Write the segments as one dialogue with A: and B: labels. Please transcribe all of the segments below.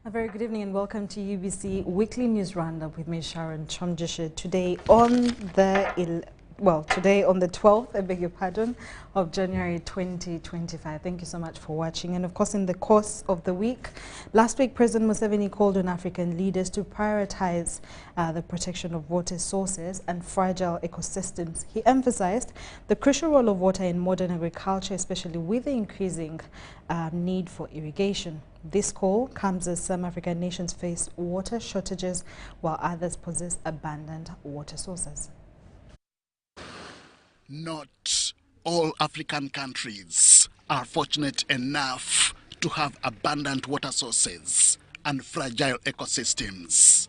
A: A very good evening and welcome to UBC Weekly News Roundup with me, Sharon Kyomugisha. Today on the 12th, I beg your pardon, of January 2025. Thank you so much for watching. And of course, in the course of the week, last week, President Museveni called on African leaders to prioritize the protection of water sources and fragile ecosystems. He emphasized the crucial role of water in modern agriculture, especially with the increasing need for irrigation. This call comes as some African nations face water shortages while others possess abundant water sources.
B: Not all African countries are fortunate enough to have abundant water sources and fragile ecosystems.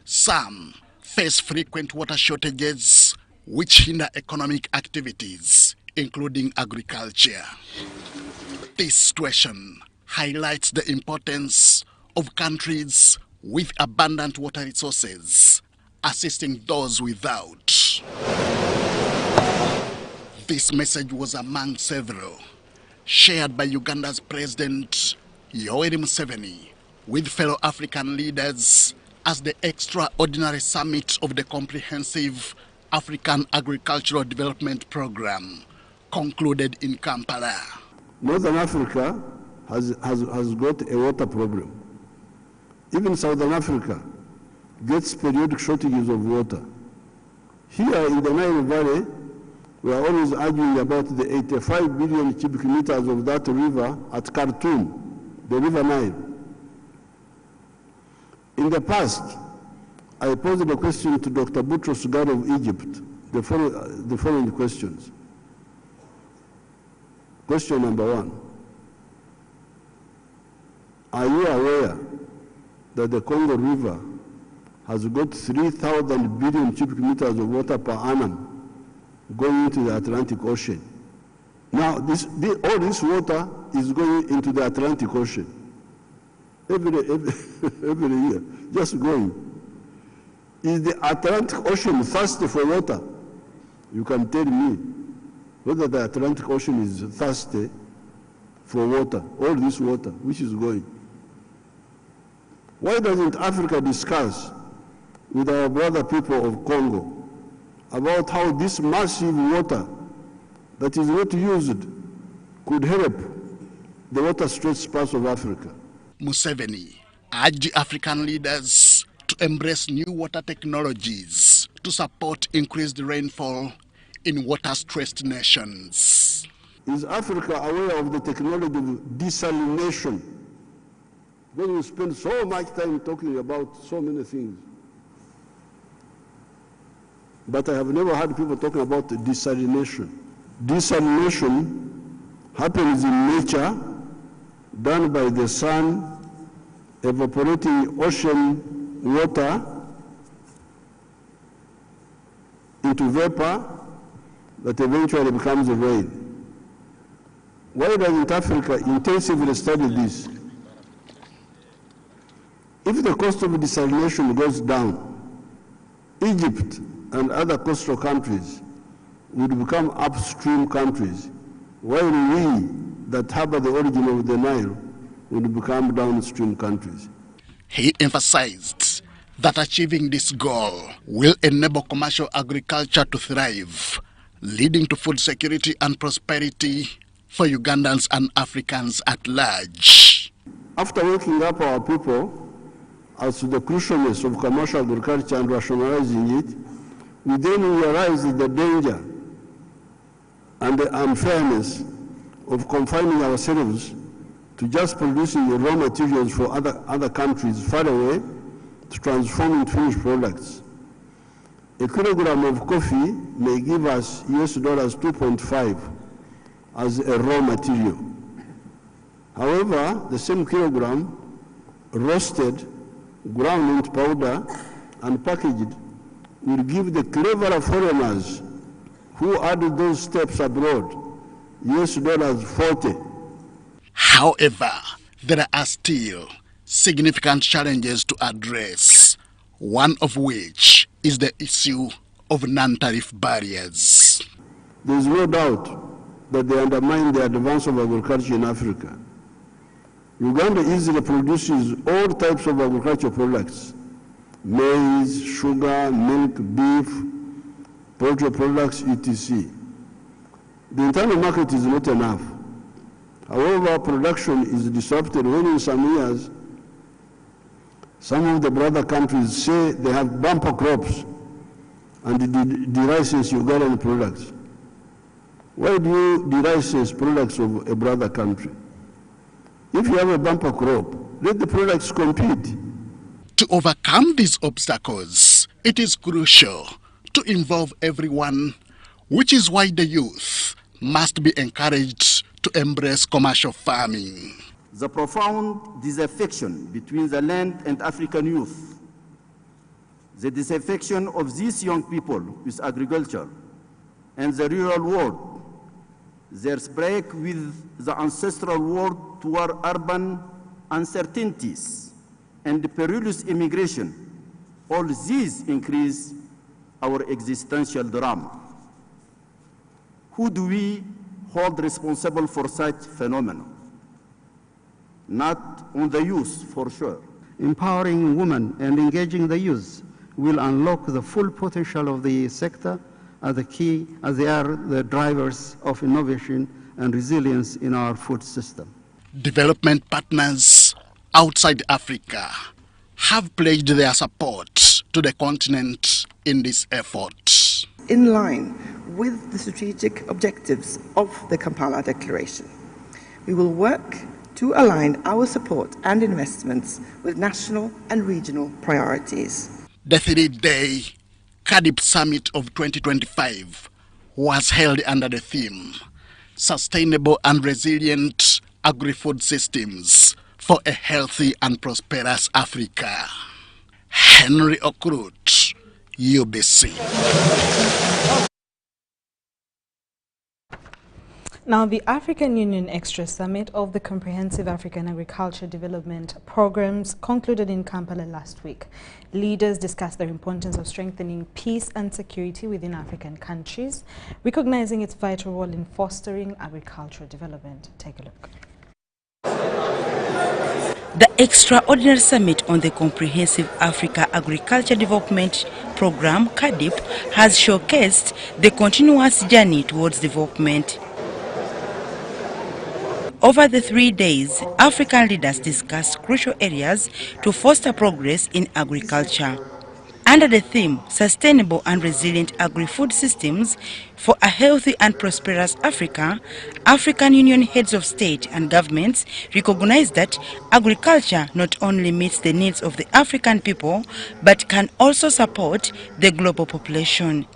B: Some face frequent water shortages which hinder economic activities, including agriculture. This situation highlights the importance of countries with abundant water resources assisting those without. This message was among several shared by Uganda's President Yoweri Museveni with fellow African leaders as the extraordinary summit of the Comprehensive African Agricultural Development Program concluded in Kampala.
C: Northern Africa has got a water problem. Even Southern Africa gets periodic shortages of water. Here in the Nile Valley, we are always arguing about the 85 billion cubic meters of that river at Khartoum, the River Nile. In the past, I posed a question to Dr. Boutros Ghali of Egypt, the following questions. Question number one, are you aware that the Congo River has got 3,000 billion cubic meters of water per annum going into the Atlantic Ocean? Now, all this water is going into the Atlantic Ocean every year, just going. Is the Atlantic Ocean thirsty for water? You can tell me whether the Atlantic Ocean is thirsty for water, all this water which is going. Why doesn't Africa discuss with our brother people of Congo about how this massive water that is not used could help the water-stretched parts of Africa?
B: Museveni urged African leaders to embrace new water technologies to support increased rainfall in water-stressed nations.
C: Is Africa aware of the technology of desalination? When you spend so much time talking about so many things. But I have never heard people talking about desalination. Desalination happens in nature, done by the sun, evaporating ocean water into vapor that eventually becomes rain. Why doesn't Africa intensively study this? If the cost of desalination goes down, Egypt and other coastal countries would become upstream countries, while we that harbor the origin of the Nile would become downstream countries.
B: He emphasized that achieving this goal will enable commercial agriculture to thrive, leading to food security and prosperity for Ugandans and Africans at large.
C: After waking up our people as to the crucialness of commercial agriculture and rationalizing it, we then realized the danger and the unfairness of confining ourselves to just producing the raw materials for other countries far away to transform into finished products. A kilogram of coffee may give us US dollars 2.5 as a raw material. However, the same kilogram roasted, ground into powder and packaged will give the cleverer foreigners who added those steps abroad US dollars 40.
B: However, there are still significant challenges to address, one of which is the issue of non-tariff barriers.
C: There is no doubt that they undermine the advance of agriculture in Africa. Uganda easily produces all types of agricultural products: maize, sugar, milk, beef, poultry products, etc. The internal market is not enough. However, production is disrupted when in some years, some of the brother countries say they have bumper crops and de-license Ugandan products. Why do you de-license products of a brother country? If you have a bumper crop, let the products compete.
B: To overcome these obstacles, it is crucial to involve everyone, which is why the youth must be encouraged to embrace commercial farming.
D: The profound disaffection between the land and African youth, the disaffection of these young people with agriculture and the rural world, their break with the ancestral world toward urban uncertainties and perilous immigration, all these increase our existential drama. Who do we hold responsible for such phenomena? Not on the youth, for sure.
E: Empowering women and engaging the youth will unlock the full potential of the sector as they are the drivers of innovation and resilience in our food system.
B: Development partners outside Africa have pledged their support to the continent in this effort.
F: In line with the strategic objectives of the Kampala Declaration, we will work to align our support and investments with national and regional priorities.
B: The three-day Cardiff Summit of 2025 was held under the theme Sustainable and Resilient Agri-Food Systems for a Healthy and Prosperous Africa. Henry Okrut, UBC.
A: Now, the African Union Extra Summit of the Comprehensive African Agriculture Development Programs concluded in Kampala last week. Leaders discussed the importance of strengthening peace and security within African countries, recognizing its vital role in fostering agricultural development. Take a look.
G: The Extraordinary Summit on the Comprehensive Africa Agriculture Development Program, CADIP, has showcased the continuous journey towards development. Over the 3 days, African leaders discussed crucial areas to foster progress in agriculture. Under the theme, Sustainable and Resilient Agri-Food Systems for a Healthy and Prosperous Africa, African Union heads of state and governments recognize that agriculture not only meets the needs of the African people, but can also support the global population.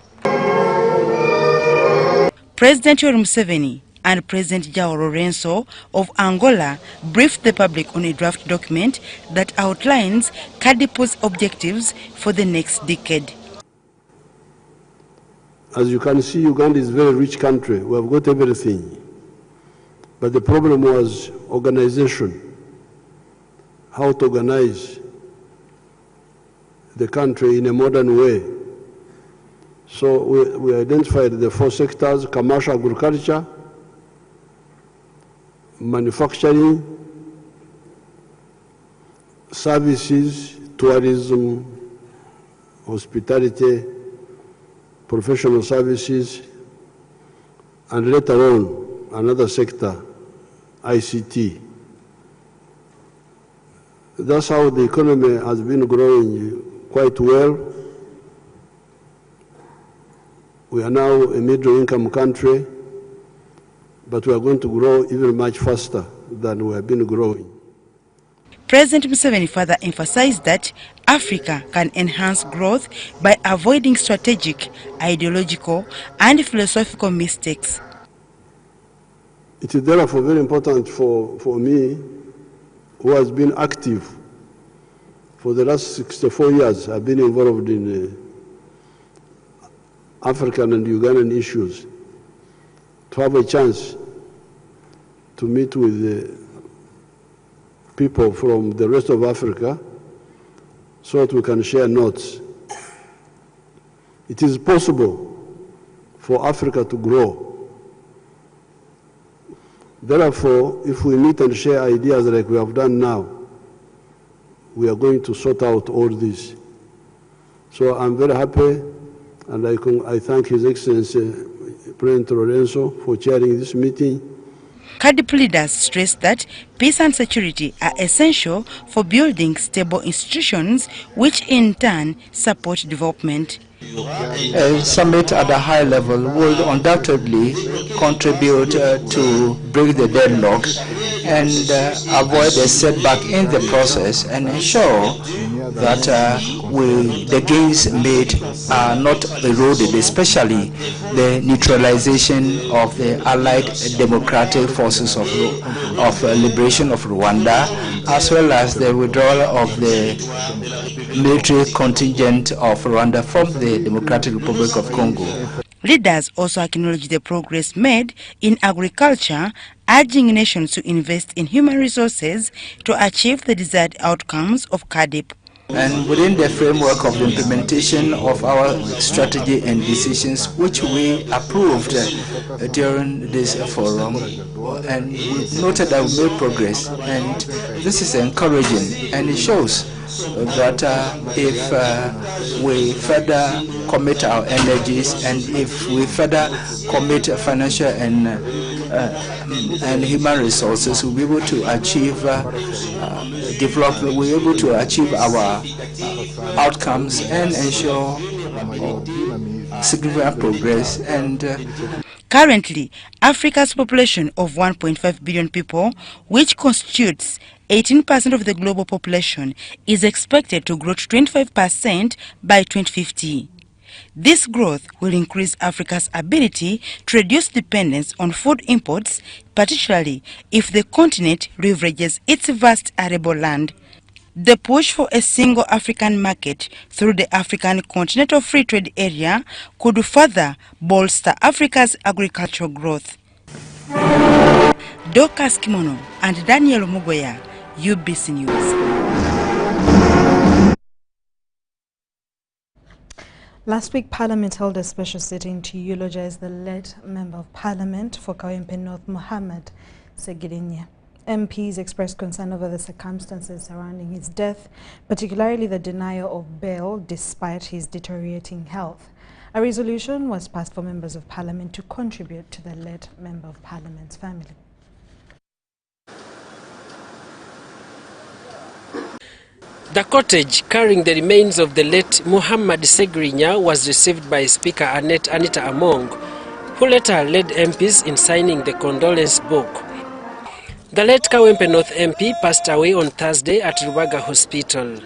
G: President Yoweri Museveni and President João Lourenço of Angola briefed the public on a draft document that outlines CADIP's objectives for the next decade.
C: As you can see, Uganda is a very rich country. We have got everything. But the problem was organization, how to organize the country in a modern way. So we identified the 4 sectors: commercial agriculture, manufacturing, services, tourism, hospitality, professional services, and later on, another sector, ICT. That's how the economy has been growing quite well. We are now a middle-income country, but we are going to grow even much faster than we have been growing.
G: President Museveni further emphasized that Africa can enhance growth by avoiding strategic, ideological, and philosophical mistakes.
C: It is therefore very important for me, who has been active for the last 64 years. I've been involved in African and Ugandan issues, to have a chance to meet with people from the rest of Africa so that we can share notes. It is possible for Africa to grow. Therefore, if we meet and share ideas like we have done now, we are going to sort out all this. So I'm very happy, and I thank His Excellency President Lorenzo for chairing this meeting.
G: CADIP leaders stress that peace and security are essential for building stable institutions, which in turn support development.
H: A summit at a high level will undoubtedly contribute to break the deadlock and avoid a setback in the process and ensure that the gains made are not eroded, especially the neutralization of the Allied Democratic Forces of Liberation of Rwanda, as well as the withdrawal of the military contingent of Rwanda from the Democratic Republic of Congo.
G: Leaders also acknowledge the progress made in agriculture, urging nations to invest in human resources to achieve the desired outcomes of CADIP.
H: And within the framework of the implementation of our strategy and decisions, which we approved during this forum, and we noted that we made progress, and this is encouraging, and it shows that if we further commit our energies, and if we further commit financial and human resources, we'll be able to achieve development, we're able to achieve our outcomes and ensure significant progress. And
G: currently, Africa's population of 1.5 billion people, which constitutes 18% of the global population, is expected to grow to 25% by 2050. This growth will increase Africa's ability to reduce dependence on food imports, particularly if the continent leverages its vast arable land. The push for a single African market through the African Continental Free Trade Area could further bolster Africa's agricultural growth. Dorcas Kimono and Daniel Mugoya, UBC News.
A: Last week, Parliament held a special sitting to eulogize the late Member of Parliament for Kawempe North, MP Ssegirinya. MPs expressed concern over the circumstances surrounding his death, particularly the denial of bail despite his deteriorating health. A resolution was passed for members of Parliament to contribute to the late Member of Parliament's family.
I: The cortege carrying the remains of the late MP Ssegirinya was received by Speaker Anita Among, who later led MPs in signing the condolence book. The late Kawempe North MP passed away on Thursday at Rubaga Hospital.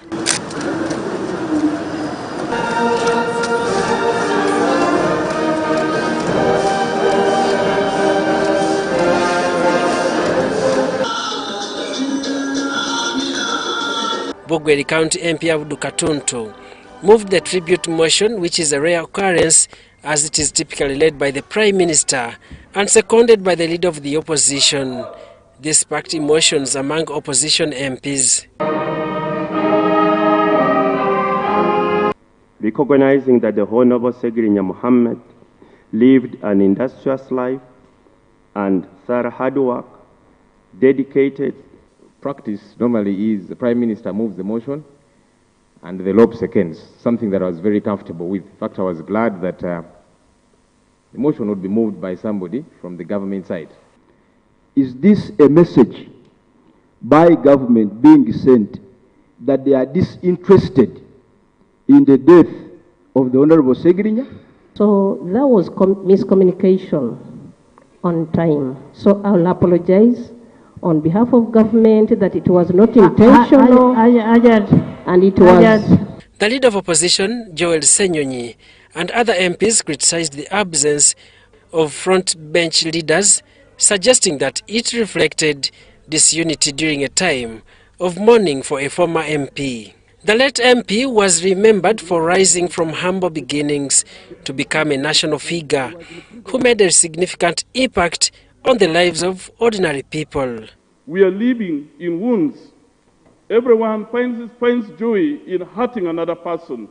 I: Bugweri County MP Abdu Katuntu moved the tribute motion, which is a rare occurrence as it is typically led by the Prime Minister and seconded by the leader of the opposition. This sparked emotions among opposition MPs.
J: Recognizing that the Honorable Ssegirinya Muhammad lived an industrious life and thorough hard work, dedicated.
K: Practice normally is the Prime Minister moves the motion and the Lob seconds, something that I was very comfortable with. In fact, I was glad that the motion would be moved by somebody from the government side.
L: Is this a message by government being sent that they are disinterested in the death of the Honorable Ssegirinya?
M: So that was miscommunication on time. So I will apologize on behalf of government that it was not intentional and it was...
I: The leader of opposition, Joel Senyonyi, and other MPs criticized the absence of front bench leaders, suggesting that it reflected disunity during a time of mourning for a former MP. The late MP was remembered for rising from humble beginnings to become a national figure who made a significant impact on the lives of ordinary people.
N: We are living in wounds. Everyone finds joy in hurting another person.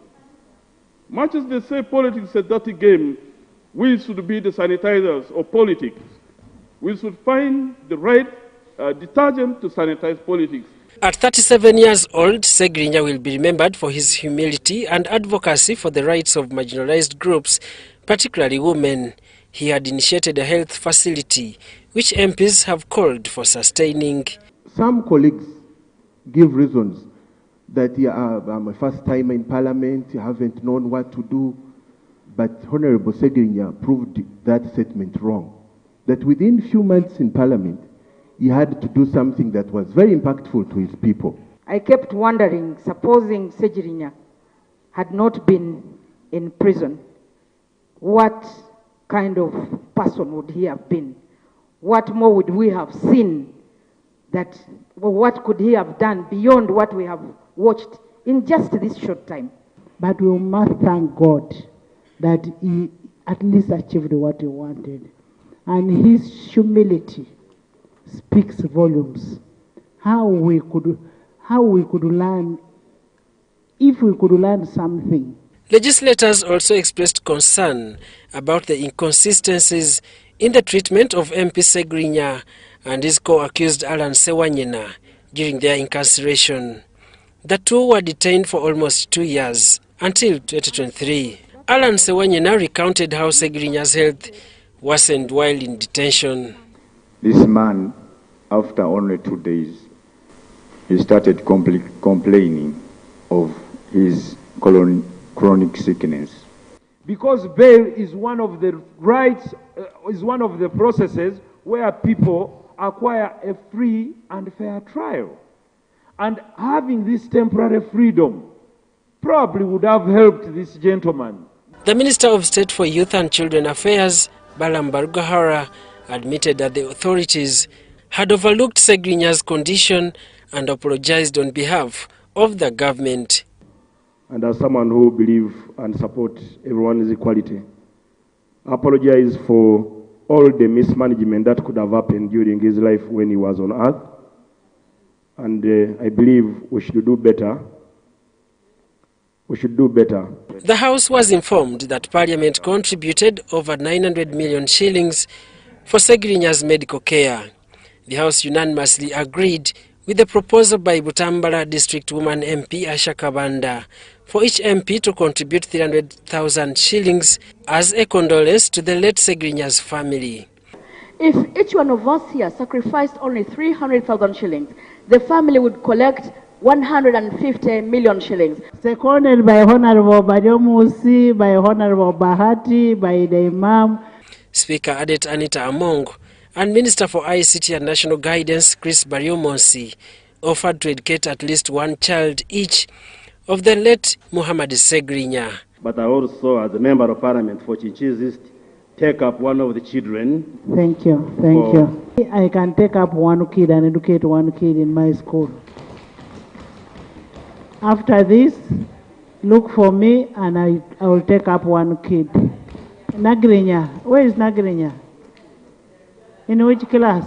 N: Much as they say politics is a dirty game, we should be the sanitizers of politics. We should find the right detergent to sanitize politics.
I: At 37 years old, Ssegirinya will be remembered for his humility and advocacy for the rights of marginalized groups, particularly women. He had initiated a health facility, which MPs have called for sustaining.
L: Some colleagues give reasons that I'm a first time in Parliament, I haven't known what to do. But Honorable Ssegirinya proved that statement wrong. That within few months in Parliament, he had to do something that was very impactful to his people.
O: I kept wondering, supposing Ssegirinya had not been in prison, what kind of person would he have been? What more would we have seen? What could he have done beyond what we have watched in just this short time?
P: But we must thank God that he at least achieved what he wanted. And his humility speaks volumes. How we could learn, if we could learn something.
I: Legislators also expressed concern about the inconsistencies in the treatment of MP Ssegirinya and his co-accused Alan Ssewanyina during their incarceration. The two were detained for almost 2 years, until 2023. Alan Ssewanyina recounted how Ssegirinya's health worsened while in detention.
Q: This man, after only 2 days, he started complaining of his chronic sickness.
L: Because bail is one of the rights, is one of the processes where people acquire a free and fair trial. And having this temporary freedom probably would have helped this gentleman.
I: The Minister of State for Youth and Children Affairs, Balaam Barugahara, admitted that the authorities had overlooked Ssegirinya condition and apologized on behalf of the government.
L: And as someone who believes and supports everyone's equality, I apologize for all the mismanagement that could have happened during his life when he was on earth. And I believe we should do better. We should do better.
I: The House was informed that Parliament contributed over 900 million shillings for Ssegirinya medical care. The House unanimously agreed with the proposal by Butambala District Woman MP Asha Kabanda for each MP to contribute 300,000 shillings as a condolence to the late Ssegirinya family.
R: If each one of us here sacrificed only 300,000 shillings, the family would collect 150 million shillings.
P: Seconded by Honorable Bariomusi, by Honorable Bahati, by the Imam.
I: Speaker Adet Anita Among and Minister for ICT and National Guidance Chris Bariomusi offered to educate at least one child each of the late Muhammad Ssegirinya.
S: But I also, as a member of Parliament for Chinchills East, take up one of the children.
P: Thank you, thank you. I can take up one kid and educate one kid in my school. After this, look for me and I will take up one kid. Ssegirinya, where is Ssegirinya? In which class?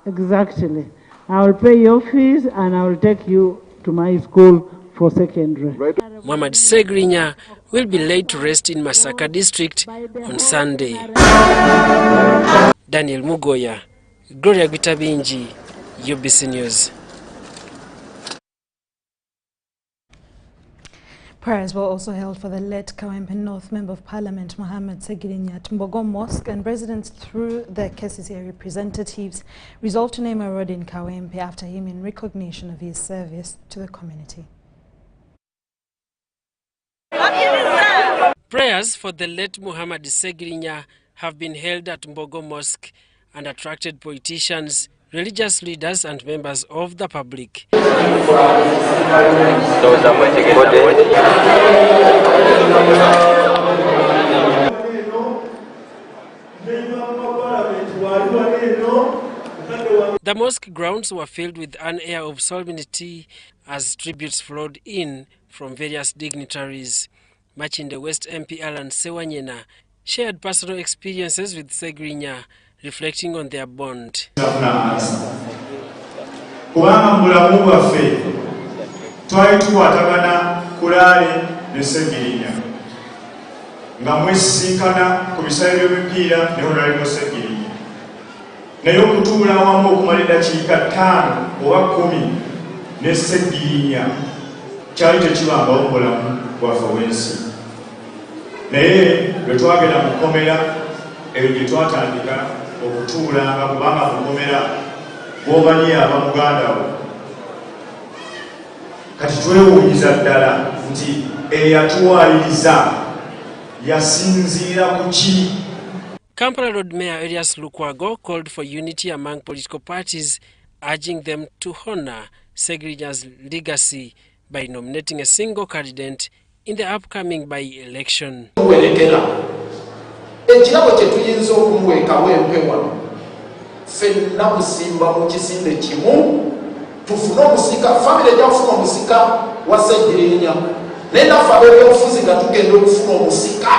P: Exactly. I will pay your fees and I will take you to my school for secondary.
I: Muhammad Ssegirinya will be laid to rest in Masaka district on Sunday. Daniel Mugoya, Gloria Gwitabinji, UBC News.
A: Prayers were also held for the late Kawempe North Member of Parliament Muhammad Ssegirinya at Mbogo Mosque, and residents through the KCCA representatives resolved to name a road in Kawempe after him in recognition of his service to the community.
I: Prayers for the late Muhammad Ssegirinya have been held at Mbogo Mosque and attracted politicians, religious leaders and members of the public. The mosque grounds were filled with an air of solemnity as tributes flowed in from various dignitaries. Machinde West MP Alan Ssewanyina shared personal experiences with Ssegirinya, reflecting on their bond.
T: nga mwesisinkana ku bisale by'omupiira ne Honorable Ssegirinya. Naye okutuula awamu okumala eddakiika 5 oba 10 ne Ssegirinya kyali tekibambawo mu bulamu bwaffe obw'ensi. Naye bwe twagenda mu kkomera ebyo gye twatandika okutuulanga kubanga mu kkomera bw'omanyi aba muganda wo. Kati twewuunyiza ddala nti eyatuwaliriza yasinziira ku ki?
I: Kampala Road Mayor Elias Lukwago called for unity among political parties, urging them to honor Ssegirinya's legacy by nominating a single candidate in the upcoming by-election.
U: Ekirabo kye tuyinza okumuweekawo empewa ffenna musimba mu kisinde kimu tufune omusika famire ejja kufuna omusika wa Ssegirinya naye naffe ab'ebyobufuzi nga tugenda okufuna omusika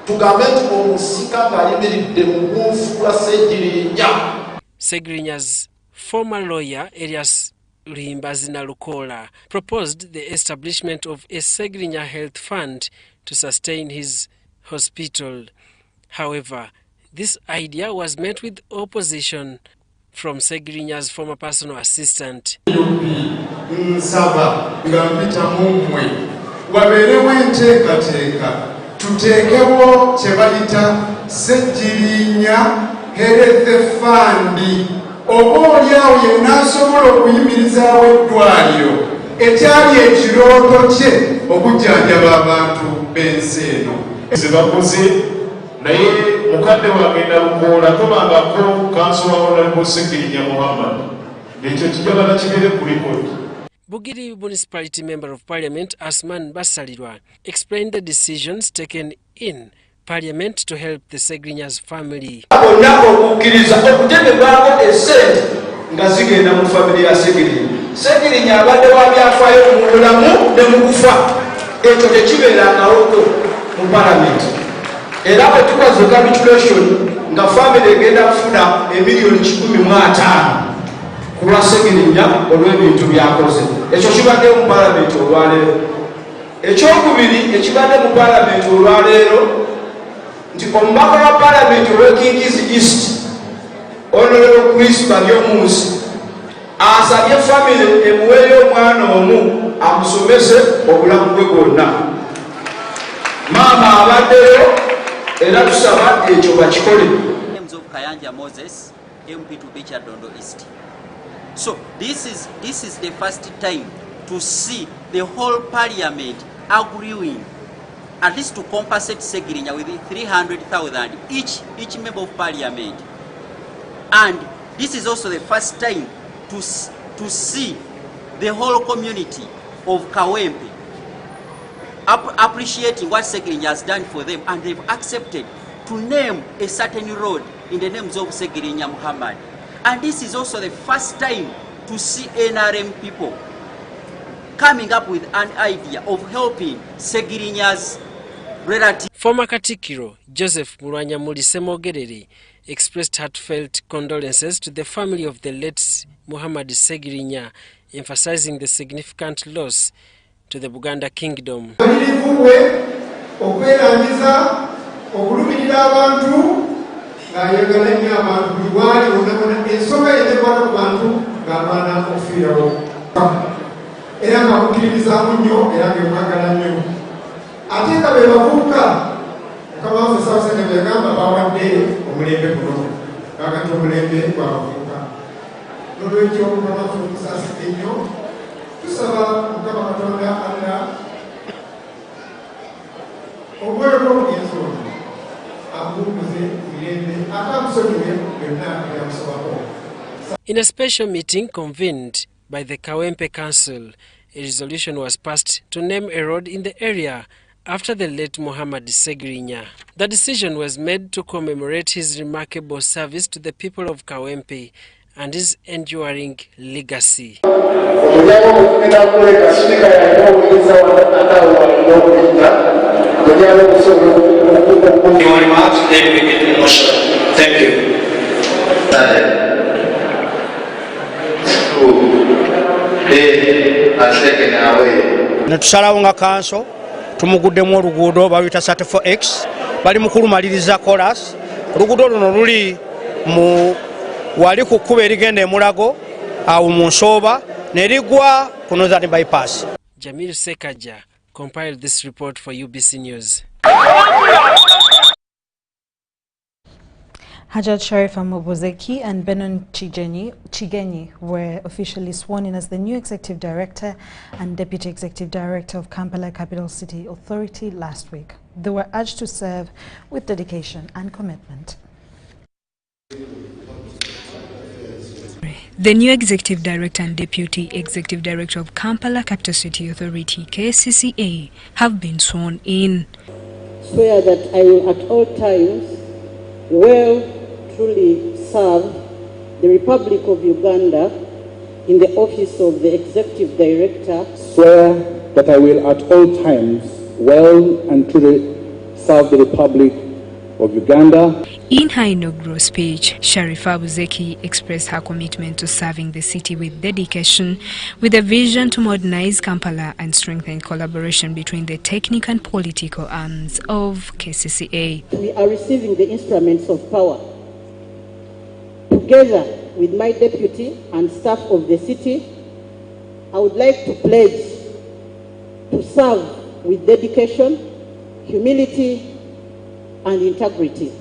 U: tugambe nti omusika ng'ayimiridde mu bwonfuula Ssegirinya.
I: Ssegirinya's former lawyer Elias Lukola proposed the establishment of a Ssegirinya Health Fund to sustain his hospital. However, this idea was met with opposition from Ssegirinya's former personal assistant.
V: Nsaba nga mpita mumwe wabeerewo enteekateeka tuteekewo kye bayita Ssegirinya Health Fund. Oboolyawo yenna asobola okuyimirizaawo eddwaliro ekyali ekirooto kye okujjanjaba abantu b'ensi eno.
T: Zibakoze naye mukadde wagenda Lukoola tobangako kansola Honorable Ssegirinya Muhammad. Ekyo kijagala kibeere ku likodi.
I: Bugiri Municipality Member of Parliament Asman Basalirwa explained the decisions taken in Parliament to help the Ssegirinyas family.
U: Bonna okukkiriza okutegebwako essente nga zigenda mu family ya Ssegirinya. Ssegirinya abadde wa byafaayo mu bulamu ne mu kufa. Ekyo tekibeerangawo mu Parliament. Era bwe tukoze capitulation nga family egenda kufuna emiliyoni 15 ku lwa Ssegirinya olw'ebintu byakoze. Ekyo kibadde mu Parliament olwaleero. Ekyokubiri ekibadde mu Parliament olwaleero nti omubaka wa Parliament olw'Kingizi East Honorable Chris Baryomunsi asabye family emuweeyo omwana omu amusomese obulamu bwe bwonna. Maama abaddeyo era tusaba ekyo bakikole.
W: Names of Kayanja Moses, MP to Bichadondo East. So this is the first time to see the whole Parliament agreeing at least to compensate Ssegirinya with 300,000 each member of Parliament. And this is also the first time to see the whole community of Kawempe appreciating what Ssegirinya has done for them, and they've accepted to name a certain road in the names of Ssegirinya Muhammad. And this is also the first time to see NRM people coming up with an idea of helping Ssegirinya's relatives.
I: Former Katikiro Joseph Mulwanyamuli Semogerere expressed heartfelt condolences to the family of the late Muhammad Ssegirinya, emphasizing the significant loss to the Buganda Kingdom. In a special meeting convened by the Kawempe Council, a resolution was passed to name a road in the area after the late Muhammad Ssegirinya. The decision was made to commemorate his remarkable service to the people of Kawempe and his enduring legacy.
X: Thank you.
Y: Netusalawo nga kanso
D: tumuguddemu oluguudo baluyita 34X bali mu kulumaliriza chorus. Oluguudo luno luli mu wali ku kkubo erigenda e Mulago awo mu Nsooba ne ligwa ku Northern Bypass.
I: Jamil Sekaja compiled this report for UBC News.
A: Hajat Sharifa Mobozeki and Benon Chigenyi were officially sworn in as the new Executive Director and Deputy Executive Director of Kampala Capital City Authority last week. They were urged to serve with dedication and commitment.
E: The new Executive Director and Deputy Executive Director of Kampala Capital City Authority KCCA have been sworn in.
F: Swear that I will at all times truly serve the Republic of Uganda in the office of the Executive Director.
X: Swear that I will at all times well and truly serve the Republic of Uganda.
E: In her inaugural speech, Sharifa Buzeki expressed her commitment to serving the city with dedication, with a vision to modernize Kampala and strengthen collaboration between the technical and political arms of KCCA.
F: We are receiving the instruments of power. Together with my deputy and staff of the city, I would like to pledge to serve with dedication, humility, and integrity.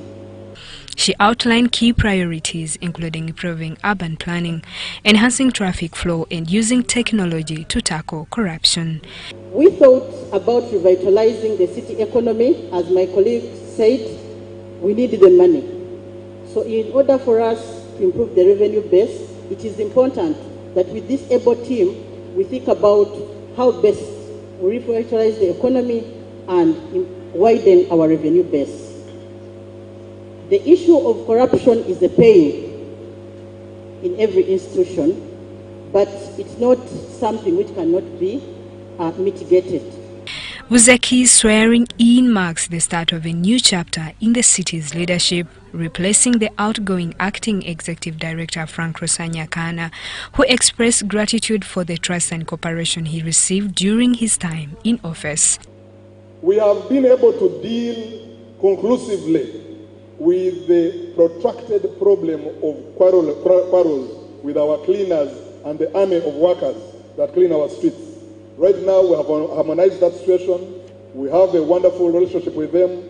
E: She outlined key priorities, including improving urban planning, enhancing traffic flow, and using technology to tackle corruption.
F: We thought about revitalizing the city economy. As my colleague said, we need the money. So in order for us to improve the revenue base, it is important that with this able team, we think about how best we revitalize the economy and widen our revenue base. The issue of corruption is a pain in every institution, but it's not something which cannot be mitigated.
E: Buzeki's swearing in marks the start of a new chapter in the city's leadership, replacing the outgoing acting executive director Frank Rosanyakana, who expressed gratitude for the trust and cooperation he received during his time in office.
Y: We have been able to deal conclusively with the protracted problem of quarrels with our cleaners and the army of workers that clean our streets. Right now we have harmonized that situation. We have a wonderful relationship with them,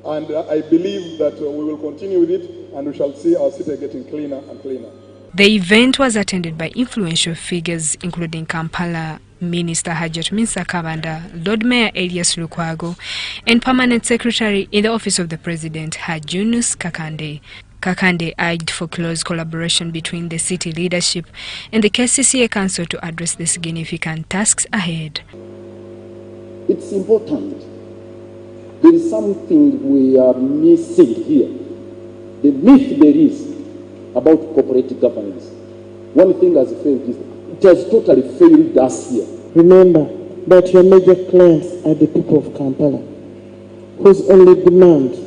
Y: and I believe that we will continue with it, and we shall see our city getting cleaner and cleaner.
E: The event was attended by influential figures including Kampala Minister Hajat Minsa Kabanda, Lord Mayor Elias Lukwago, and Permanent Secretary in the Office of the President Hajunus Kakande. Kakande urged for close collaboration between the city leadership and the KCCA Council to address the significant tasks ahead.
X: It's important. There is something we are missing here. The myth there is about corporate governance. One thing has failed is it has totally failed us here.
P: Remember that your major clients are the people of Kampala, whose only demand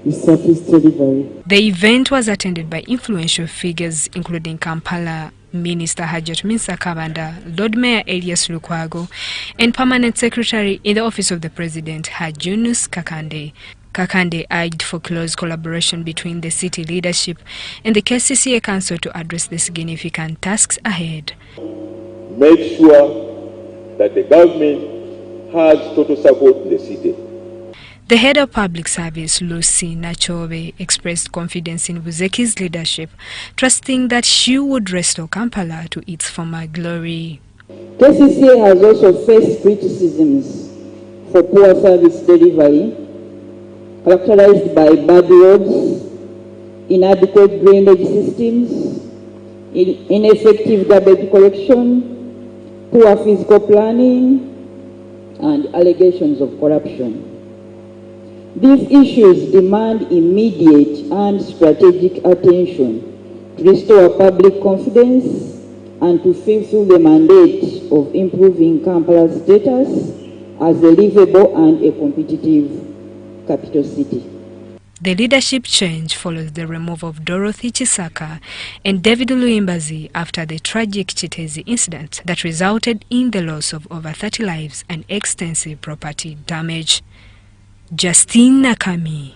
P: is service delivery.
E: The event was attended by influential figures including Kampala Minister Hajat Minsa Kabanda, Lord Mayor Elias Lukwago, and Permanent Secretary in the Office of the President Hajunus Kakande. Kakande urged for close collaboration between the city leadership and the KCCA Council to address the significant tasks ahead.
X: Make sure that the government has total support in the city.
E: The head of public service, Lucy Nachobe, expressed confidence in Buzeki's leadership, trusting that she would restore Kampala to its former glory.
F: KCCA has also faced criticisms for poor service delivery, characterized by bad roads, inadequate drainage systems, ineffective garbage collection, poor physical planning, and allegations of corruption. These issues demand immediate and strategic attention to restore public confidence and to fulfill the mandate of improving Kampala's status as a livable and a competitive capital city.
E: The leadership change follows the removal of Dorothy Chisaka and David Luimbazi after the tragic Chitezi incident that resulted in the loss of over 30 lives and extensive property damage. Justine Nakami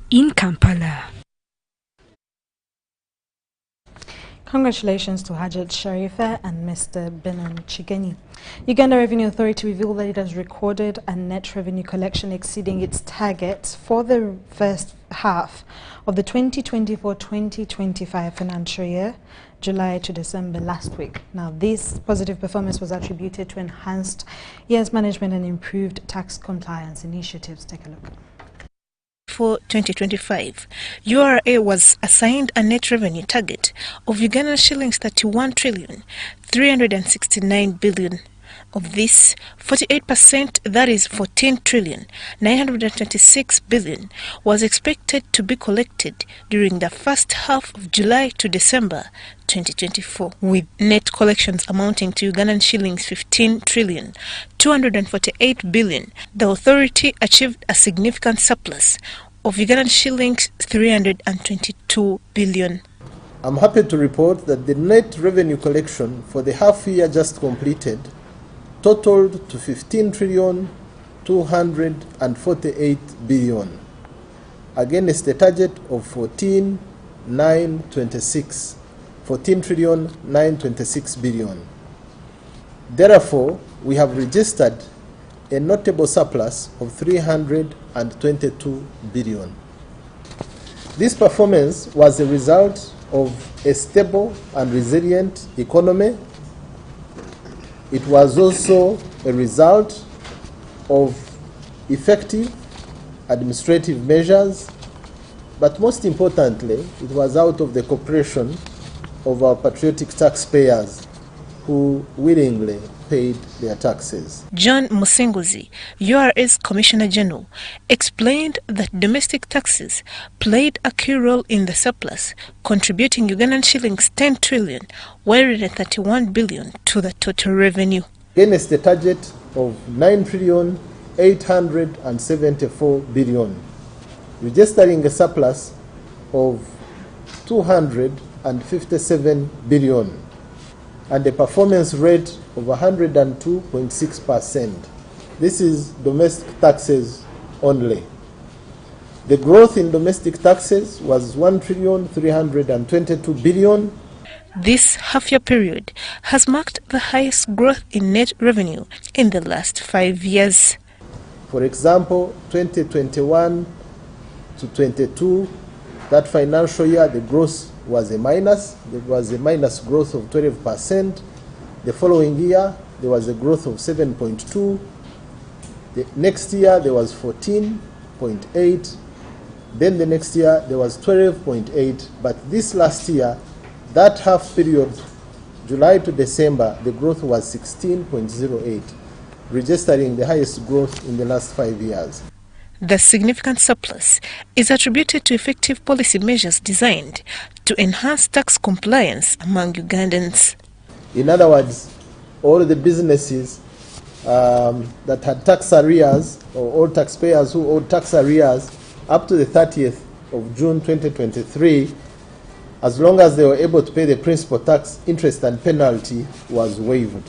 E: in Kampala.
A: Congratulations to Hajat Sharifa and Mr. Benin Chigenyi. Uganda Revenue Authority revealed that it has recorded a net revenue collection exceeding its target for the first half of the 2024-2025 financial year, July to December last week. Now, this positive performance was attributed to enhanced year's management and improved tax compliance initiatives. Take a look.
B: For 2025, URA was assigned a net revenue target of Ugandan shillings 31,369 billion. Of this, 48%, that is 14,926 billion, was expected to be collected during the first half of July to December 2024, with net collections amounting to Ugandan shillings 15,248 billion. The authority achieved a significant surplus of Ugandan shillings 322 billion.
C: I'm happy to report that the net revenue collection for the half year just completed totaled to 15,248 billion, against a target of 14,926 billion. Therefore, we have registered a notable surplus of 322 billion. This performance was a result of a stable and resilient economy. It was also a result of effective administrative measures, but most importantly, it was out of the cooperation of our patriotic taxpayers who willingly paid their taxes.
B: John Musinguzi, URA's Commissioner General, explained that domestic taxes played a key role in the surplus, contributing Ugandan shillings 10,131 billion to the total revenue.
C: Against the target of 9,874 billion, registering a surplus of 257 billion and a performance rate of 102.6%. This is domestic taxes only. The growth in domestic taxes was 1,322 billion.
B: This half-year period has marked the highest growth in net revenue in the last 5 years.
C: For example, 2021 to 22, that financial year, the growth was a minus. There was a minus growth of 12%. The following year, there was a growth of 7.2. The next year, there was 14.8. Then the next year, there was 12.8. But this last year, that half period, July to December, the growth was 16.08, registering the highest growth in the last 5 years.
B: The significant surplus is attributed to effective policy measures designed to enhance tax compliance among Ugandans.
C: In other words, all the businesses that had tax arrears, or all taxpayers who owed tax arrears up to the 30th of June 2023, as long as they were able to pay the principal tax, interest and penalty was waived.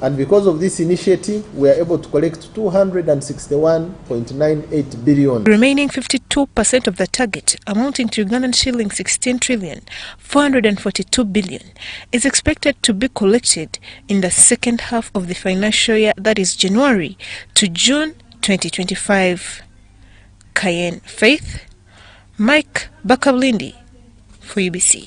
C: And because of this initiative, we are able to collect 261.98 billion.
B: Remaining 52% of the target, amounting to Ugandan shillings 16,442 billion, is expected to be collected in the second half of the financial year, that is January to June 2025. Cayenne Faith, Mike Bakablindi for UBC.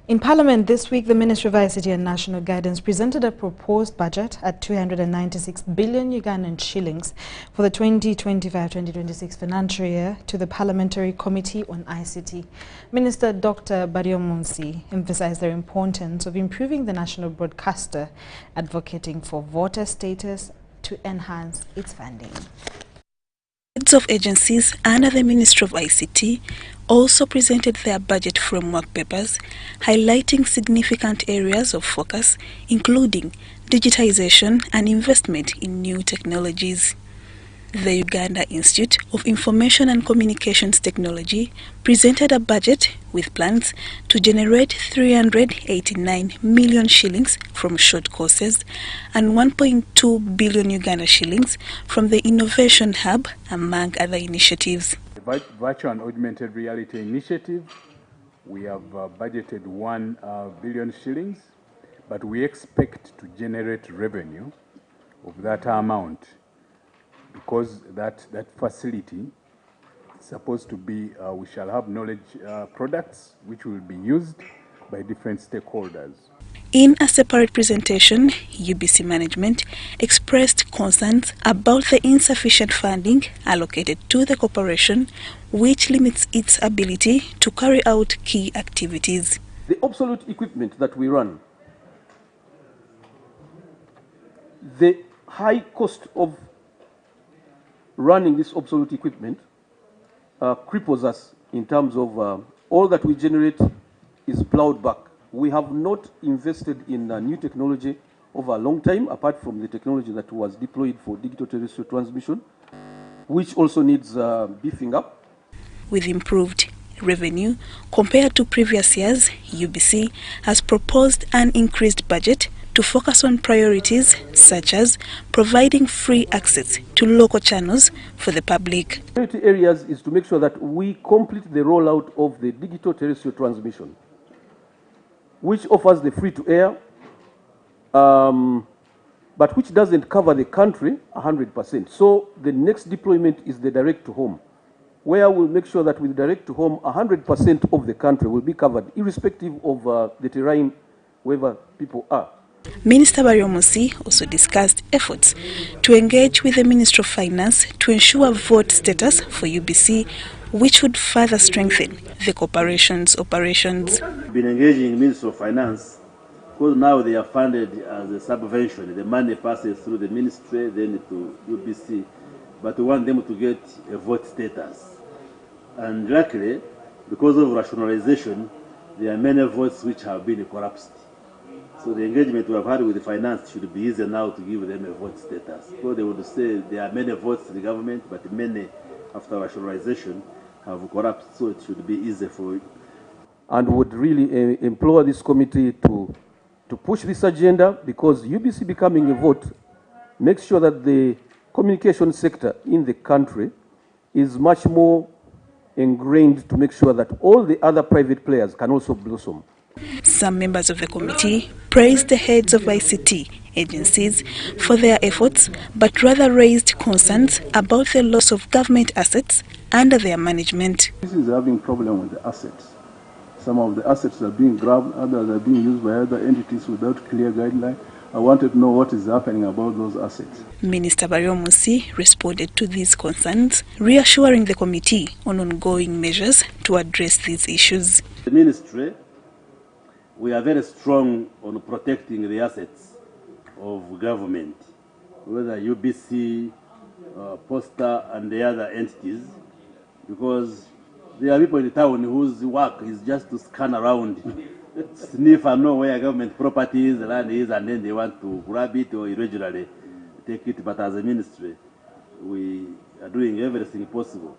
A: In Parliament this week, the Ministry of ICT and National Guidance presented a proposed budget at 296 billion Ugandan shillings for the 2025-2026 financial year to the Parliamentary Committee on ICT. Minister Dr. Barrio Munsi emphasized the importance of improving the national broadcaster, advocating for voter status to enhance its funding.
G: Heads of agencies under the Ministry of ICT also presented their budget framework papers, highlighting significant areas of focus, including digitization and investment in new technologies. The Uganda Institute of Information and Communications Technology presented a budget with plans to generate 389 million shillings from short courses and 1.2 billion Uganda shillings from the Innovation Hub, among other initiatives.
H: The Virtual and Augmented Reality Initiative, we have budgeted 1 billion shillings, but we expect to generate revenue of that amount, because that facility is supposed to be, we shall have knowledge products which will be used by different stakeholders.
G: In a separate presentation, UBC management expressed concerns about the insufficient funding allocated to the corporation, which limits its ability to carry out key activities.
J: The obsolete equipment that we run, the high cost of running this obsolete equipment cripples us in terms of all that we generate is plowed back. We have not invested in new technology over a long time, apart from the technology that was deployed for digital terrestrial transmission, which also needs beefing up.
G: With improved revenue compared to previous years, UBC has proposed an increased budget to focus on priorities such as providing free access to local channels for the public.
J: Priority areas is to make sure that we complete the rollout of the digital terrestrial transmission, which offers the free-to-air, but which doesn't cover the country 100%. So the next deployment is the direct-to-home, where we'll make sure that with direct-to-home, 100% of the country will be covered, irrespective of the terrain, wherever people are.
G: Minister Baryomusi also discussed efforts to engage with the Ministry of Finance to ensure vote status for UBC, which would further strengthen the corporation's operations.
S: We've been engaging the Ministry of Finance because now they are funded as a subvention. The money passes through the ministry, then to UBC, but we want them to get a vote status. And luckily, because of rationalization, there are many votes which have been collapsed. So the engagement we have had with the finance should be easier now to give them a vote status. So they would say there are many votes in the government, but many after rationalization have collapsed, so it should be easier for it.
J: And would really implore this committee to push this agenda, because UBC becoming a vote makes sure that the communication sector in the country is much more ingrained to make sure that all the other private players can also blossom.
G: Some members of the committee praised the heads of ICT agencies for their efforts, but rather raised concerns about the loss of government assets under their management.
K: This is having problem with the assets. Some of the assets are being grabbed, others are being used by other entities without clear guideline. I wanted to know what is happening about those assets.
G: Minister Baryomusi responded to these concerns, reassuring the committee on ongoing measures to address these issues.
S: The ministry, we are very strong on protecting the assets of government, whether UBC, Posta, and the other entities, because there are people in the town whose work is just to scan around, sniff and know where government property is, land is, and then they want to grab it or irregularly take it. But as a ministry, we are doing everything possible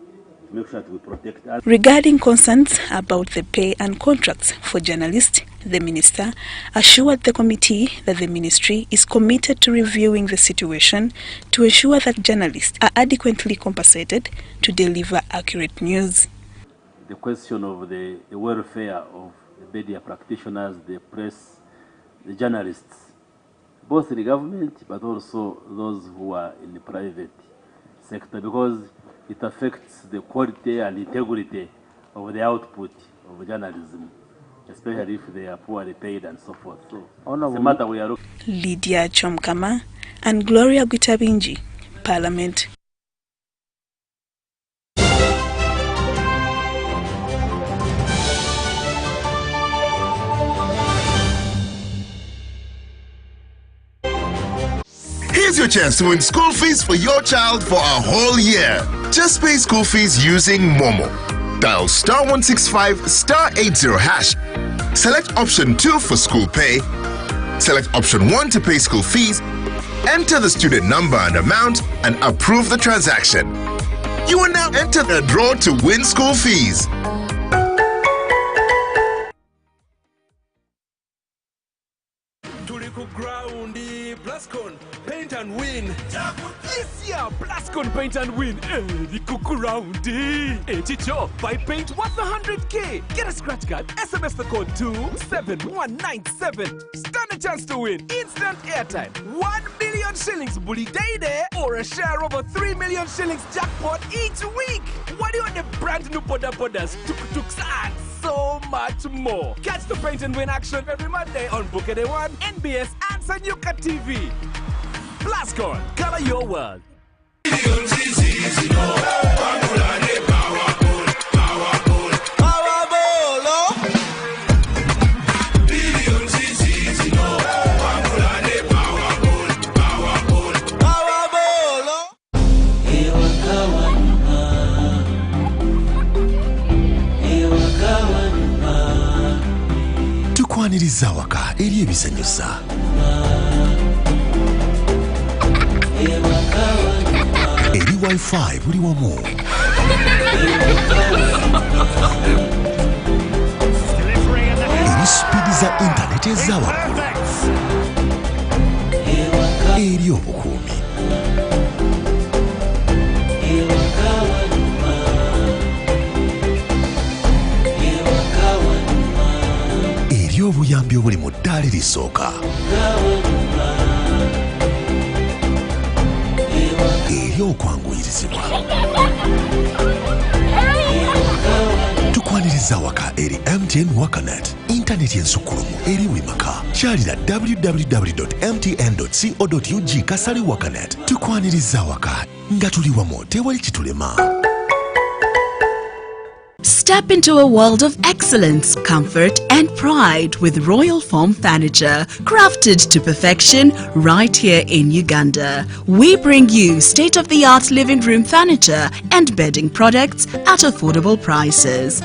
S: to make sure that we protect us.
G: Regarding concerns about the pay and contracts for journalists, the minister assured the committee that the ministry is committed to reviewing the situation to ensure that journalists are adequately compensated to deliver accurate news.
S: The question of the welfare of the media practitioners, the press, the journalists, both in the government but also those who are in the private sector, because it affects the quality and integrity of the output of journalism, especially if they are poorly paid and so forth. So it's a matter we are looking.
G: Lydia Chomkama and Gloria Guitabinji, Parliament.
M: Here's your chance to win school fees for your child for a whole year. Just pay school fees using Momo. Dial *165 *80#. Select option 2 for school pay. Select option 1 to pay school fees. Enter the student number and amount and approve the transaction. You will now enter the draw to win school fees.
L: Paint and win. Yes, yeah, Plascon Paint and win. The cuckoo roundy. Chicho, buy paint worth 100K. Get a scratch card. SMS the code to 7197. Stand a chance to win instant airtime, 1 million shillings bully day there, or a share of a 3 million shillings jackpot each week. What do you want the brand new bodas, tuk-tuks, and so much more? Catch the Paint and Win action every Monday on Bukede One, NBS, and Sanyuka TV. Plascon, color your world.
N: Tukwaniriza waka eri ebisanyusa. Eri Wi-Fi buli wamu. Eri speedi za internet eza waggulu. Eri obukuumi. Eri obuyambi obuli mu ddaala erisooka. Eri okwanguyirizibwa. Tukwaniriza waka eri MTN Wakanet. Internet ensukulumu eri wimaka. Kyalira www.mtn.co.ug /wakanet. Tukwaniriza waka nga tuli wamu tewali kitulema.
O: Step into a world of excellence, comfort and pride with Royal Foam Furniture, crafted to perfection right here in Uganda. We bring you state-of-the-art living room furniture and bedding products at affordable prices.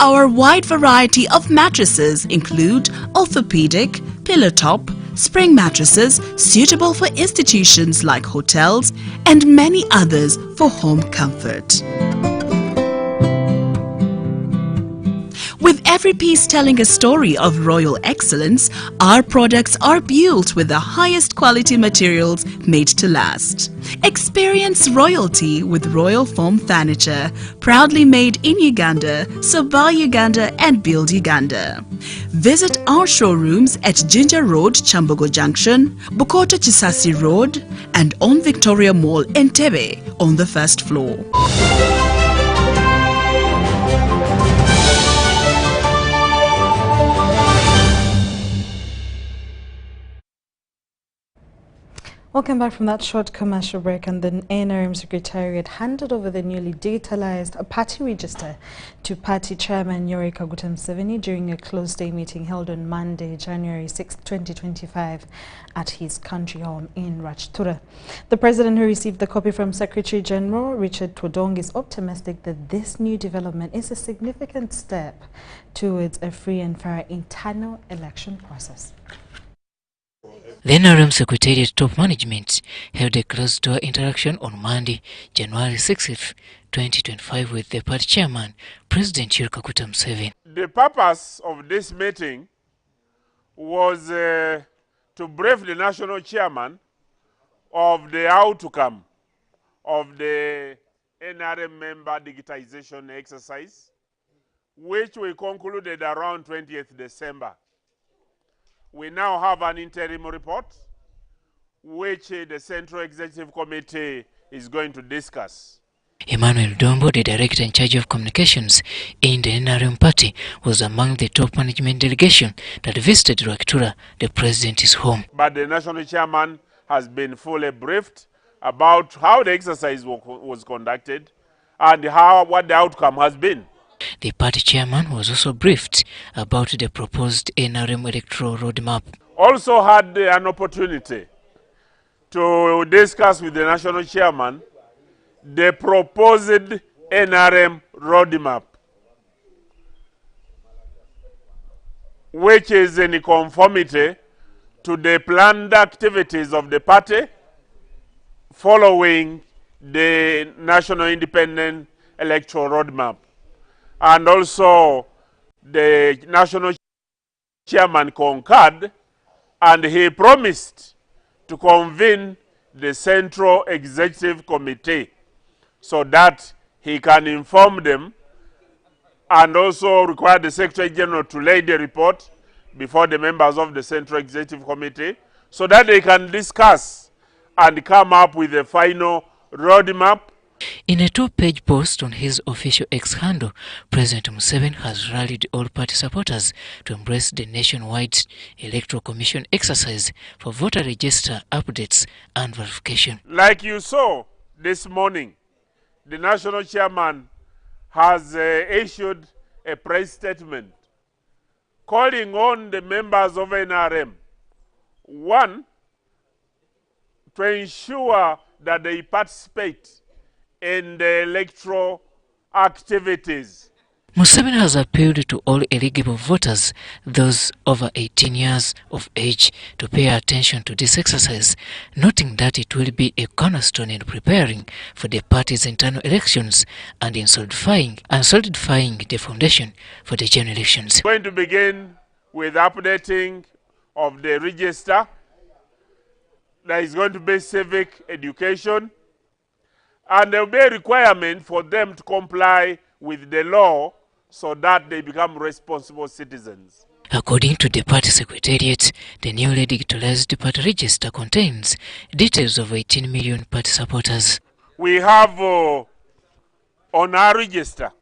O: Our wide variety of mattresses include orthopedic, pillow top, spring mattresses suitable for institutions like hotels, and many others for home comfort. With every piece telling a story of royal excellence, our products are built with the highest quality materials made to last. Experience royalty with Royal Foam Furniture, proudly made in Uganda, so buy Uganda and build Uganda. Visit our showrooms at Ginger Road, Chambogo Junction, Bukoto Chisasi Road, and on Victoria Mall, Entebbe, on the first floor.
A: Welcome back from that short commercial break, and the NRM Secretariat handed over the newly digitalized party register to party chairman Yoweri Kaguta Museveni during a closed-day meeting held on Monday, January 6, 2025 at his country home in Rachtura. The president, who received the copy from Secretary General Richard Todong, is optimistic that this new development is a significant step towards a free and fair internal election process.
Q: The NRM Secretariat top management held a closed-door interaction on Monday, January 6th, 2025 with the party chairman, President Yoweri Kaguta Museveni.
R: The purpose of this meeting was to brief the national chairman of the outcome of the NRM member digitization exercise, which we concluded around 20th December. We now have an interim report, which the Central Executive Committee is going to discuss.
Q: Emmanuel Dombo, the director in charge of communications in the NRM party, was among the top management delegation that visited Rwakatura, the president's home.
R: But the national chairman has been fully briefed about how the exercise was conducted and what the outcome has been.
Q: The party chairman was also briefed about the proposed NRM electoral roadmap.
R: Also had an opportunity to discuss with the national chairman the proposed NRM roadmap, which is in conformity to the planned activities of the party following the National Independent Electoral Roadmap. And also the national chairman concurred, and he promised to convene the Central Executive Committee so that he can inform them, and also require the Secretary General to lay the report before the members of the Central Executive Committee so that they can discuss and come up with a final roadmap.
Q: In a 2-page post on his official X handle, President Museveni has rallied all party supporters to embrace the nationwide Electoral Commission exercise for voter register updates and verification.
R: Like you saw this morning, the national chairman has issued a press statement calling on the members of NRM, one, to ensure that they participate in the electoral activities.
Q: Museveni has appealed to all eligible voters, those over 18 years of age, to pay attention to this exercise, noting that it will be a cornerstone in preparing for the party's internal elections and in solidifying the foundation for the general elections.
R: We're going to begin with updating of the register. There is going to be civic education, and there will be a requirement for them to comply with the law so that they become responsible citizens.
Q: According to the party secretariat, the newly digitalized party register contains details of 18 million party supporters.
R: We have on our register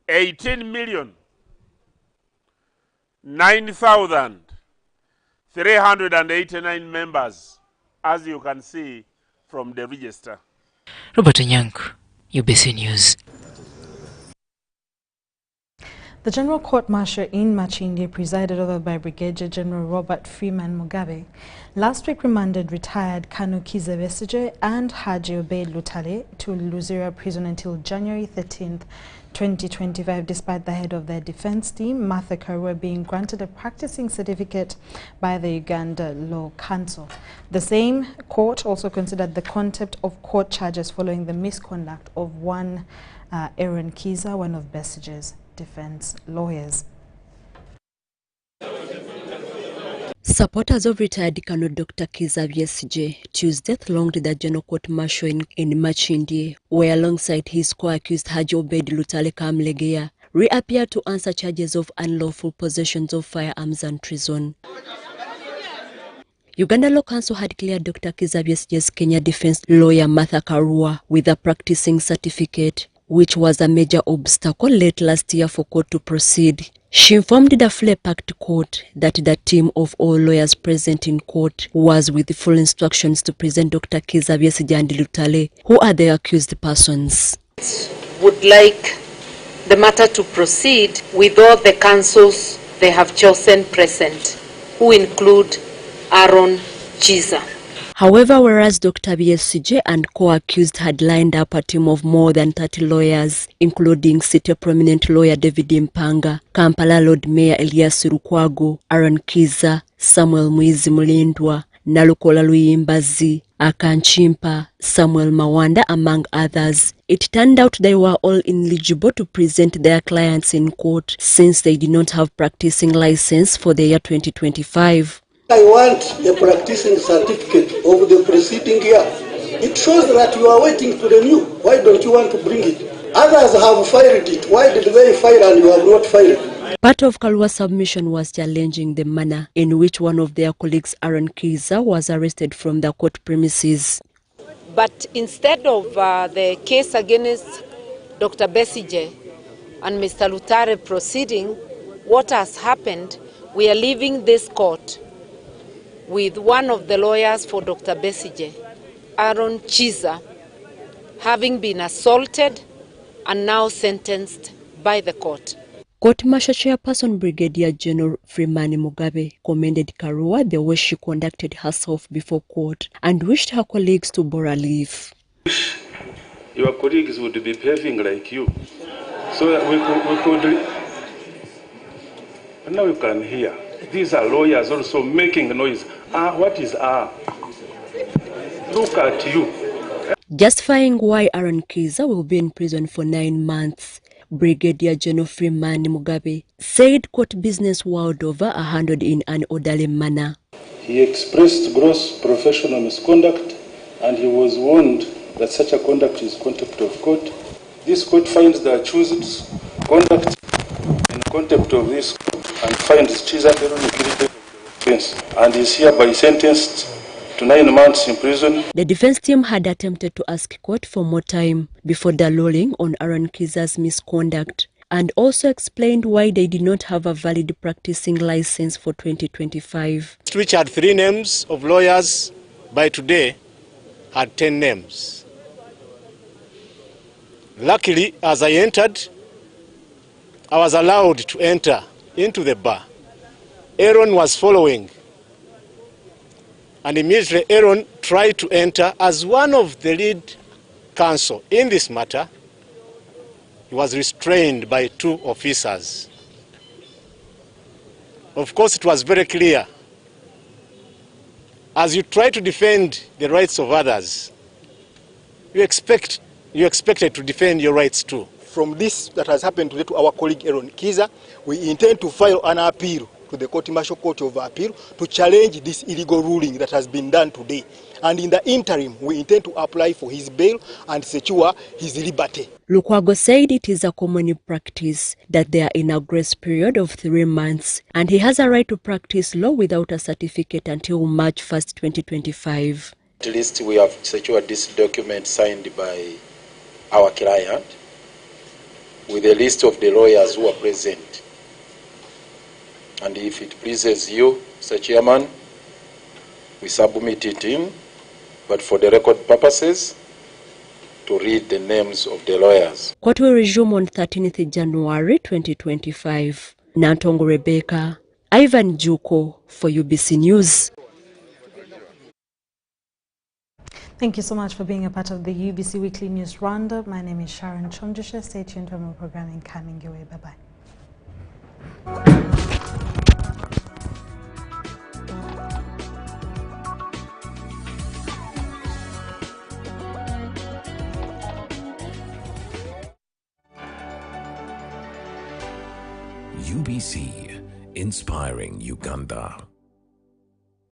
R: 18,009,389 members, as you can see from the register.
Q: Robert Nyank, UBC News.
A: The General Court-Martial in Machindi, presided over by Brigadier General Robert Freeman Mugabe, last week remanded retired Kanu Kizza Besigye and Haji Obeid Lutale to Luzira prison until January 13th, 2025, despite the head of their defense team, Martha Karua, being granted a practicing certificate by the Uganda Law Council. The same court also considered the contempt of court charges following the misconduct of one Aaron Kizza, one of Besigye's defense lawyers.
D: Supporters of retired Colonel Dr. Kizza Besigye Tuesday thronged the General Court-Martial in Machindi, where alongside his co-accused Haji Obeid Lutale Kamlegeya reappeared to answer charges of unlawful possessions of firearms and treason. Uganda Law Council had cleared Dr. Kizza Besigye's Kenya defense lawyer Martha Karua with a practicing certificate, which was a major obstacle late last year for court to proceed. She informed the Flay-Packed court that the team of all lawyers present in court was with full instructions to present Dr. Kizza Besigye and Lutale, who are the accused persons.
T: Would like the matter to proceed with all the counsels they have chosen present, who include Aaron Kizza.
D: However, whereas Dr. Besigye and co-accused had lined up a team of more than 30 lawyers, including City Prominent lawyer David Mpanga, Kampala Lord Mayor Elias Lukwago, Aaron Kizza, Samuel Mwizi Mulindwa, Nalukola Luyimbazi, Akanchimpa, Samuel Mawanda, among others, it turned out they were all ineligible to present their clients in court since they did not have practicing license for the year 2025.
U: I want the practicing certificate of the preceding year. It shows that you are waiting to renew. Why don't you want to bring it? Others have filed it. Why did they file and you have not filed?
D: Part of Kalua's submission was challenging the manner in which one of their colleagues, Aaron Kizza, was arrested from the court premises.
T: But instead of the case against Dr. Besigye and Mr. Lutale proceeding, what has happened, we are leaving this court with one of the lawyers for Dr. Besigye, Aaron Kizza, having been assaulted and now sentenced by the court.
D: Court-Martial Chairperson Brigadier General Freeman Mugabe commended Karua the way she conducted herself before court and wished her colleagues to borrow leave.
V: Your colleagues would be behaving like you, so that we could and now you can hear. These are lawyers also making noise. What is Look at you.
D: Justifying why Aaron Kiza will be in prison for 9 months, Brigadier General Freeman Mugabe said court business world over are handled in an orderly manner.
K: He expressed gross professional misconduct, and he was warned that such a conduct is contempt of court. This court finds the accused conduct in contempt of this court and finds Chiza Aaron guilty of the offense and is hereby sentenced to 9 months in prison.
D: The defense team had attempted to ask court for more time before the ruling on Aaron Kiza's misconduct, and also explained why they did not have a valid practicing license for 2025.
I: Which had 3 names of lawyers, by today had 10 names. Luckily, as I entered, I was allowed to enter into the bar. Aaron was following, and immediately Aaron tried to enter as one of the lead counsel in this matter. He was restrained by 2 officers. Of course, it was very clear. As you try to defend the rights of others, you expected to defend your rights too.
P: From this that has happened today to our colleague Aaron Kiza, we intend to file an appeal to the Martial Court of Appeal to challenge this illegal ruling that has been done today. And in the interim, we intend to apply for his bail and secure his liberty.
D: Lukwago said it is a common practice that they are in a grace period of 3 months, and he has a right to practice law without a certificate until March 1st, 2025.
W: At least we have secured this document signed by our client with a list of the lawyers who are present. And if it pleases you, Mr. Chairman, we submit it in, but for the record purposes, to read the names of the lawyers.
D: Court will resume on 13th January 2025. Nantongo Rebecca, Ivan Juko for UBC News.
A: Thank you so much for being a part of the UBC Weekly News Roundup. My name is Sharon Kyomugisha. Stay tuned for more programming coming your way. Bye-bye.
N: UBC, inspiring Uganda.